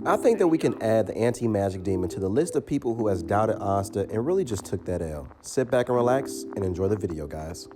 I think that we can add the anti-magic demon to the list of people who has doubted Asta and really just took that L. Sit back and relax and enjoy the video, guys.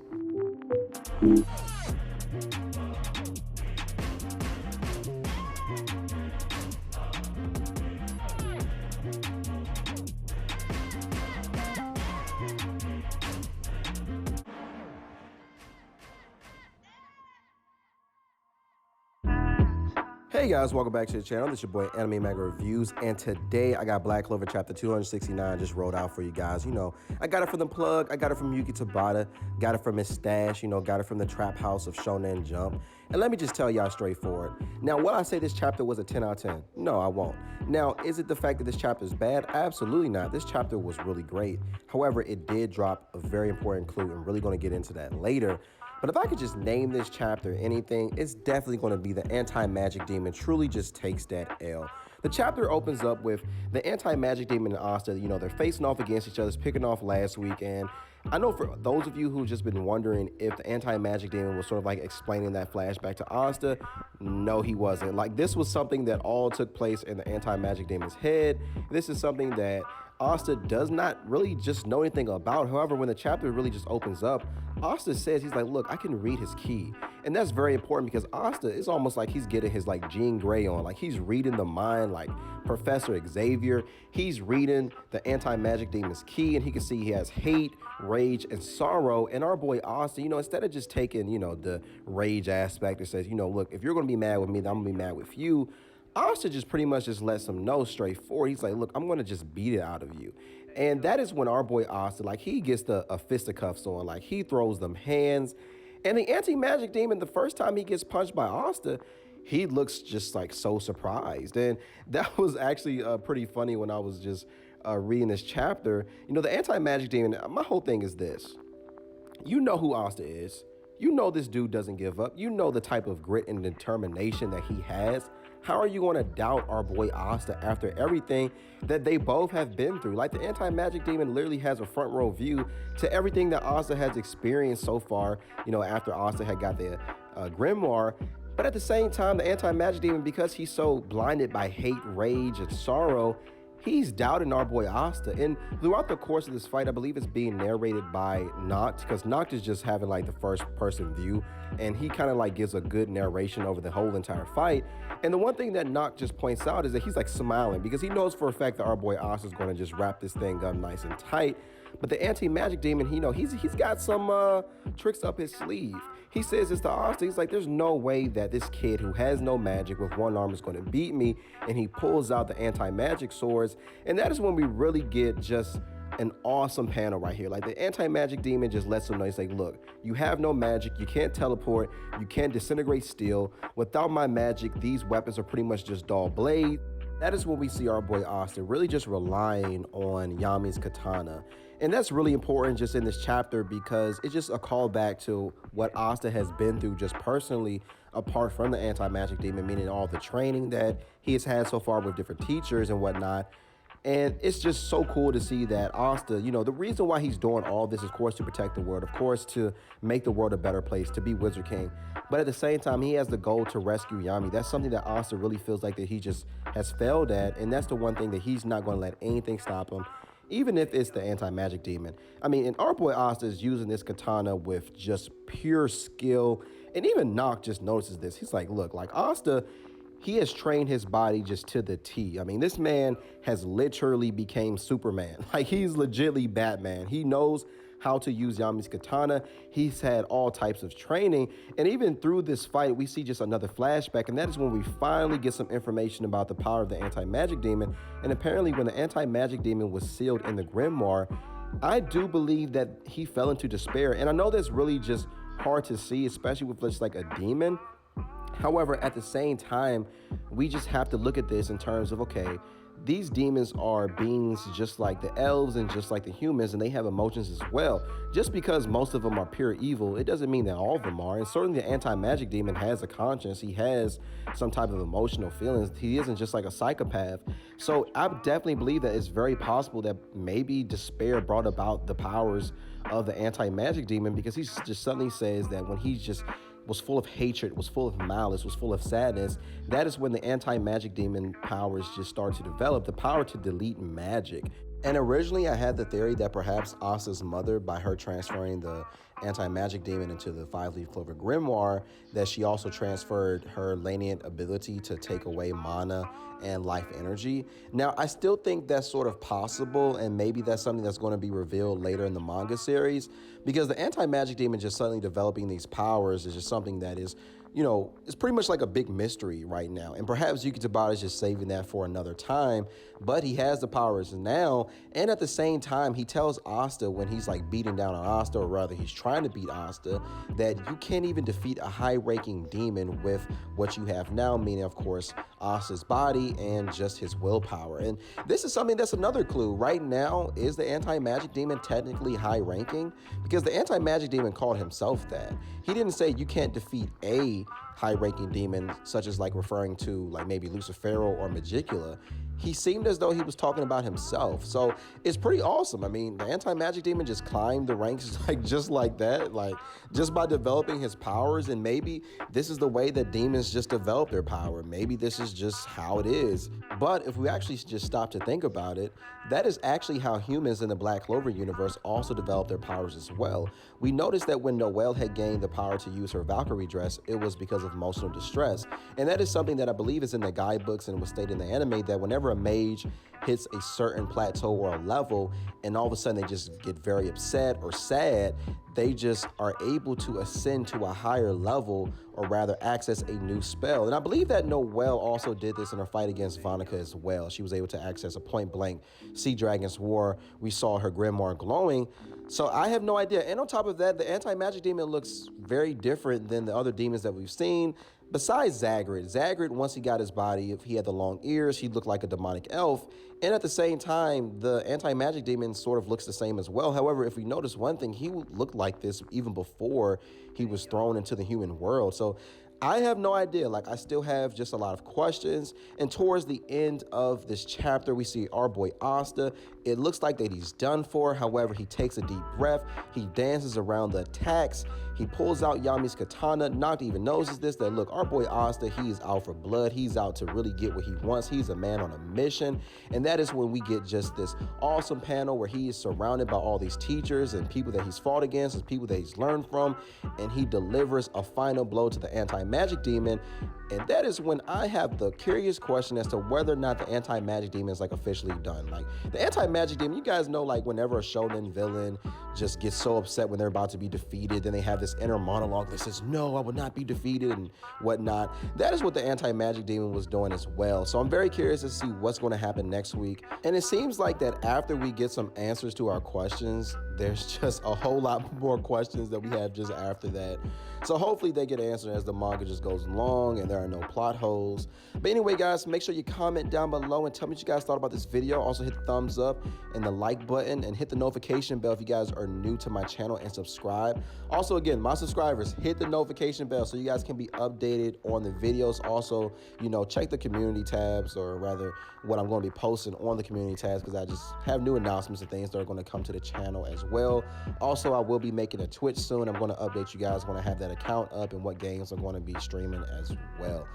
Hey guys, welcome back to the channel. This is your boy Anime Manga Reviews, and today I got Black Clover chapter 269 just rolled out for you guys. You know, I got it from the plug, I got it from Yuki Tabata, got it from Miss Stash, got it from the Trap House of Shonen Jump. And let me just tell y'all straightforward. Now, will I say this chapter was a 10 out of 10? No, I won't. Now, is it the fact that this chapter is bad? Absolutely not. This chapter was really great. However, it did drop a very important clue, and really going to get into that later. But if I could just name this chapter anything, it's definitely going to be the anti-magic demon truly just takes that L. The chapter opens up with the anti-magic demon and Asta. They're facing off against each other, picking off last week. And I know for those of you who've just been wondering if the anti-magic demon was sort of like explaining that flashback to Asta, no, he wasn't. Like, this was something that all took place in the anti-magic demon's head. This is something that Asta does not really just know anything about. However, when the chapter really just opens up, Asta says, he's like, look, I can read his ki. And that's very important because Asta is almost like he's getting his like Jean Grey on. Like, he's reading the mind like Professor Xavier. He's reading the anti-magic demon's ki, and he can see he has hate, rage, and sorrow. And our boy Asta, instead of just taking, the rage aspect that says, look, if you're going to be mad with me, then I'm going to be mad with you. Asta just pretty much just lets him know straightforward. He's like, look, I'm going to just beat it out of you. And that is when our boy Asta, like, he gets a fisticuffs on. Like, he throws them hands. And the anti-magic demon, the first time he gets punched by Asta, he looks just like so surprised. And that was actually pretty funny when I was just reading this chapter. The anti-magic demon, my whole thing is this. You know who Asta is. You know this dude doesn't give up. You know the type of grit and determination that he has. How are you going to doubt our boy Asta after everything that they both have been through? Like, the anti-magic demon literally has a front row view to everything that Asta has experienced so far, after Asta had got the grimoire. But at the same time, the anti-magic demon, because he's so blinded by hate, rage, and sorrow, he's doubting our boy Asta. And throughout the course of this fight, I believe it's being narrated by Noct, because Noct is just having like the first person view, and he kind of like gives a good narration over the whole entire fight. And the one thing that Noct just points out is that he's like smiling because he knows for a fact that our boy Asta is going to just wrap this thing up nice and tight. But the anti-magic demon, he's got some tricks up his sleeve. He says it's to Asta. He's like, there's no way that this kid who has no magic with one arm is going to beat me. And he pulls out the anti-magic swords. And that is when we really get just an awesome panel right here. Like, the anti-magic demon just lets him know, he's like, look, you have no magic, you can't teleport, you can't disintegrate steel. Without my magic, these weapons are pretty much just dull blades. That is when we see our boy Asta really just relying on Yami's katana. And that's really important just in this chapter because it's just a callback to what Asta has been through just personally, apart from the anti-magic demon, meaning all the training that he has had so far with different teachers and whatnot. And it's just so cool to see that Asta, the reason why he's doing all this is, of course, to protect the world, of course, to make the world a better place, to be Wizard King. But at the same time, he has the goal to rescue Yami. That's something that Asta really feels like that he just has failed at. And that's the one thing that he's not going to let anything stop him, even if it's the anti-magic demon. I mean, and our boy Asta is using this katana with just pure skill. And even Noct just notices this. He's like, look, like Asta, he has trained his body just to the T. I mean, this man has literally became Superman. Like, he's legitly Batman. He knows how to use Yami's katana. He's had all types of training. And even through this fight, we see just another flashback. And that is when we finally get some information about the power of the anti-magic demon. And apparently when the anti-magic demon was sealed in the grimoire, I do believe that he fell into despair. And I know that's really just hard to see, especially with just like a demon. However, at the same time, we just have to look at this in terms of, okay, these demons are beings just like the elves and just like the humans, and they have emotions as well. Just because most of them are pure evil, it doesn't mean that all of them are. And certainly the anti-magic demon has a conscience. He has some type of emotional feelings. He isn't just like a psychopath. So I definitely believe that it's very possible that maybe despair brought about the powers of the anti-magic demon, because he just suddenly says that when he's just was full of hatred, was full of malice, was full of sadness, that is when the anti-magic demon powers just start to develop, the power to delete magic. And originally I had the theory that perhaps Asta's mother, by her transferring the anti-magic demon into the five-leaf clover grimoire, that she also transferred her lenient ability to take away mana and life energy. Now, I still think that's sort of possible, and maybe that's something that's going to be revealed later in the manga series, because the anti-magic demon just suddenly developing these powers is just something that is, you know, it's pretty much like a big mystery right now. And perhaps Yuki Tabata is just saving that for another time, but he has the powers now. And at the same time, he tells Asta when he's like beating down on Asta, or rather he's trying to beat Asta, that you can't even defeat a high-ranking demon with what you have now, meaning of course Asta's body and just his willpower. And this is something that's another clue. Right now, is the anti-magic demon technically high-ranking? Because the anti-magic demon called himself that. He didn't say you can't defeat a high-ranking demon, such as like referring to like maybe Lucifero or Magicula. He seemed as though he was talking about himself. So it's pretty awesome. I mean, the anti-magic demon just climbed the ranks like just like that, like just by developing his powers. And maybe this is the way that demons just develop their power. Maybe this is just how it is. But if we actually just stop to think about it, that is actually how humans in the Black Clover universe also develop their powers as well. We noticed that when Noelle had gained the power to use her Valkyrie dress, it was because of emotional distress. And that is something that I believe is in the guidebooks and was stated in the anime, that whenever a mage hits a certain plateau or a level and all of a sudden they just get very upset or sad, they just are able to ascend to a higher level, or rather access a new spell. And I believe that Noelle also did this in her fight against Vonica as well. She was able to access a point blank Sea Dragon's War. We saw her grimoire glowing. So I have no idea. And on top of that, the anti-magic demon looks very different than the other demons that we've seen. Besides Zagrid, once he got his body, if he had the long ears, he looked like a demonic elf. And at the same time, the anti-magic demon sort of looks the same as well. However, if we notice one thing, he looked like this even before he was thrown into the human world. So I have no idea. Like, I still have just a lot of questions. And towards the end of this chapter, we see our boy Asta. It looks like that he's done for. However, he takes a deep breath. He dances around the attacks. He pulls out Yami's katana. Nocta even knows this, that look, our boy Asta, he's out for blood. He's out to really get what he wants. He's a man on a mission. And that is when we get just this awesome panel where he is surrounded by all these teachers and people that he's fought against and people that he's learned from. And he delivers a final blow to the anti-magic demon. And that is when I have the curious question as to whether or not the anti-magic demon is like officially done. Like, the anti-magic demon, you guys know, like whenever a shonen villain just gets so upset when they're about to be defeated, then they have this inner monologue that says, no, I will not be defeated and whatnot. That is what the anti-magic demon was doing as well. So I'm very curious to see what's going to happen next week. And it seems like that after we get some answers to our questions, there's just a whole lot more questions that we have just after that. So hopefully they get answered as the manga just goes along and there are no plot holes. But anyway, guys, make sure you comment down below and tell me what you guys thought about this video. Also hit the thumbs up and the like button and hit the notification bell if you guys are new to my channel, and subscribe. Also, again, my subscribers, hit the notification bell so you guys can be updated on the videos. Also, you know, check the community tabs, or rather what I'm going to be posting on the community tabs, because I just have new announcements and things that are going to come to the channel as well. Also, I will be making a Twitch soon. I'm going to update you guys when I have that account up and what games I'm going to be streaming as well.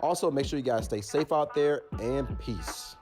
Also, make sure you guys stay safe out there, and peace.